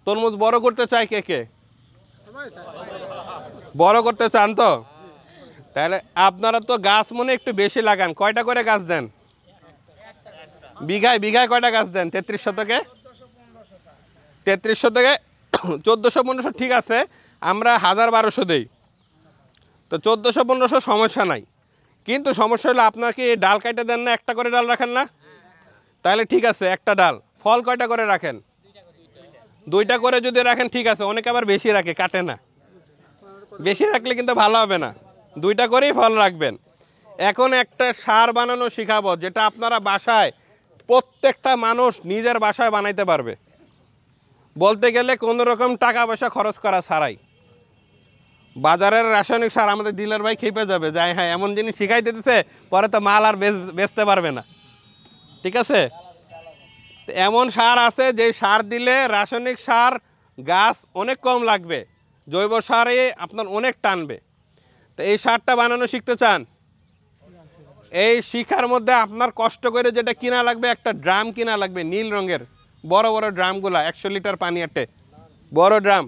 তরমুজ বড় করতে চায় কে কে? বড় করতে চান তো? তাহলে আপনারা তো গাছ মনে একটু বেশি লাগান। কয়টা করে গাছ দেন? বিঘায় বিঘায় কয়টা গাছ দেন? 33 শতকে 33 শতকে 1400-1500 ঠিক আছে, আমরা 1000-1200 দেই। তো 1400-1500 সমস্যা নাই, কিন্তু সমস্যা হলো আপনার কি ডাল কাটে দেন না? একটা করে ডাল রাখেন না? তাহলে ঠিক আছে, একটা ডাল। ফল কয়টা করে রাখেন? দুইটা করে যদি রাখেন ঠিক আছে। অনেকে আবার বেশি রাখে, কাটে না। বেশি রাখলে কিন্তু ভালো হবে না, দুইটা করেই ফল রাখবেন। এখন একটা সার বানানো শিখাবো, যেটা আপনারা বাসায় প্রত্যেকটা মানুষ নিজের বাসায় বানাইতে পারবে। বলতে গেলে কোনো রকম টাকা পয়সা খরচ করা ছাড়াই। বাজারের রাসায়নিক সার আমাদের ডিলার ভাই খেপে যাবে, যাই হ্যাঁ এমন জিনিস শিখাই দিতেছে, পরে তো মাল আর বেচতে পারবে না। ঠিক আছে, এমন সার আছে যে সার দিলে রাসায়নিক সার গাছ অনেক কম লাগবে, জৈব সারে আপনার অনেক টানবে। তো এই সারটা বানানো শিখতে চান? এই শিখার মধ্যে আপনার কষ্ট করে যেটা কিনা লাগবে, একটা ড্রাম কিনা লাগবে নীল রঙের, বড় বড় ড্রামগুলা 100 লিটার পানি আটে, বড় ড্রাম।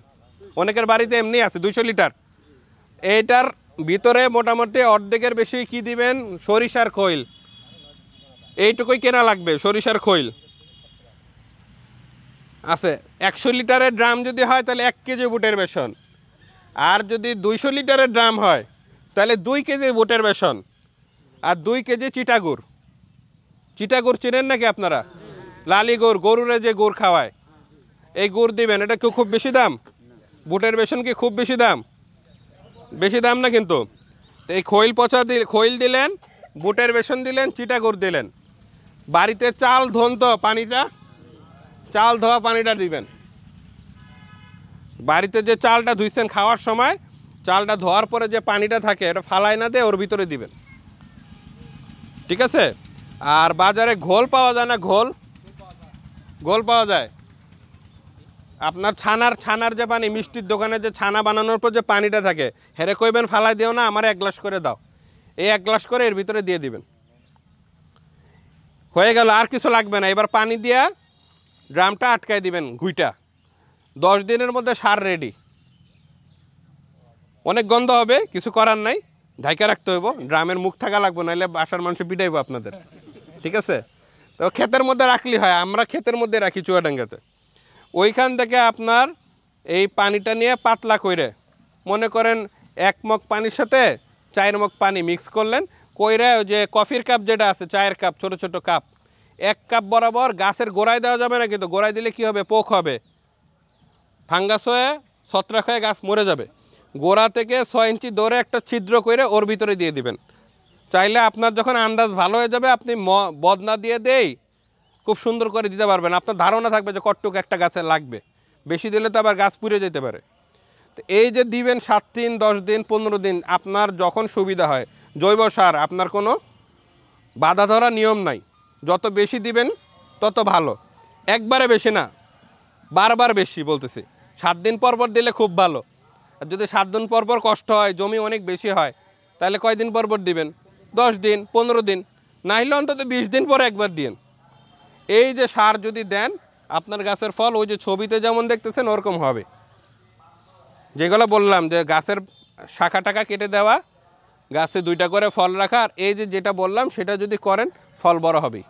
অনেকের বাড়িতে এমনি আছে 200 লিটার। এইটার ভিতরে মোটামুটি অর্ধেকের বেশি কি দিবেন? সরিষার খৈল। এইটুকুই কেনা লাগবে, সরিষার খৈল আছে। 100 লিটারের ড্রাম যদি হয় তাহলে 1 কেজি বুটের বেসন, আর যদি 200 লিটারের ড্রাম হয় তাহলে 2 কেজি বুটের বেসন, আর 2 কেজি চিটাগুড়। চিটাগুড় চিনেন নাকি আপনারা? লালি গুড়, গরুরে যে গুড় খাওয়ায়, এই গুড় দিবেন। এটা কি খুব বেশি দাম? বুটের বেসন কি খুব বেশি দাম? বেশি দাম না কিন্তু। তো এই খৈল দিলেন, বুটের বেসন দিলেন, চিটাগুড় দিলেন। বাড়িতে চাল ধোন তো, পানিটা চাল ধোয়া পানিটা দিবেন। বাড়িতে যে চালটা ধুইছেন খাওয়ার সময়, চালটা ধোয়ার পরে যে পানিটা থাকে এটা ফালাই না দিয়ে ওর ভিতরে দিবেন। ঠিক আছে। আর বাজারে ঘোল পাওয়া যায় না? ঘোল পাওয়া যায় আপনার ছানার যে পানি, মিষ্টির দোকানে যে ছানা বানানোর পর যে পানিটা থাকে, হেরে কইবেন ফালাই দিও না, আমার 1 গ্লাস করে দাও। এই 1 গ্লাস করে এর ভিতরে দিয়ে দিবেন। হয়ে গেল, আর কিছু লাগবে না। এবার পানি দিয়া ড্রামটা আটকায় দিবেন ঘুইটা। 10 দিনের মধ্যে সার রেডি। অনেক গন্ধ হবে, কিছু করার নাই, ঢাকা রাখতে হইব। ড্রামের মুখ থাকা লাগবে, নাহলে বাসার মানুষ পিটাইব আপনাদের। ঠিক আছে। তো ক্ষেতের মধ্যে রাখলি হয়, আমরা ক্ষেতের মধ্যে রাখি চুয়াডাঙ্গাতে। ওইখান থেকে আপনার এই পানিটা নিয়ে পাতলা কইরে, মনে করেন 1 মগ পানির সাথে 4 মগ পানি মিক্স করলেন, কইরে ওই যে কফির কাপ যেটা আছে, চায়ের কাপ, ছোট ছোট কাপ, 1 কাপ বরাবর গাছের গোড়ায় দেওয়া যাবে না, কিন্তু গোড়ায় দিলে কি হবে? পোক হবে, ফাঙ্গাস হয়ে ছত্রাক হয়ে গাছ মরে যাবে। গোড়া থেকে 6 ইঞ্চি দৌড়ে একটা ছিদ্র করে ওর ভিতরে দিয়ে দিবেন। চাইলে আপনার যখন আন্দাজ ভালো হয়ে যাবে, আপনি বদনা দিয়ে দেই খুব সুন্দর করে দিতে পারবেন। আপনার ধারণা থাকবে যে কতটুকু একটা গাছে লাগবে। বেশি দিলে তো আবার গাছ পুড়ে যেতে পারে। তো এই যে দিবেন 7 দিন, 10 দিন, 15 দিন, আপনার যখন সুবিধা হয়। জৈব সার আপনার কোনো বাধা ধরা নিয়ম নাই, যত বেশি দিবেন তত ভালো। একবারে বেশি না, বারবার বেশি বলতেছি। 7 দিন পর পর দিলে খুব ভালো। আর যদি 7 দিন পর পর কষ্ট হয়, জমি অনেক বেশি হয়, তাহলে কয়দিন পর পর দিবেন? 10 দিন, 15 দিন, না হলে অন্তত 20 দিন পরে একবার দিন। এই যে সার যদি দেন, আপনার গাছের ফল ওই যে ছবিতে যেমন দেখতেছেন ওরকম হবে। যেগুলো বললাম যে গাছের শাখা টাকা কেটে দেওয়া, গাছে 2টা করে ফল রাখা, আর এই যে যেটা বললাম সেটা যদি করেন, ফল বড় হবেই।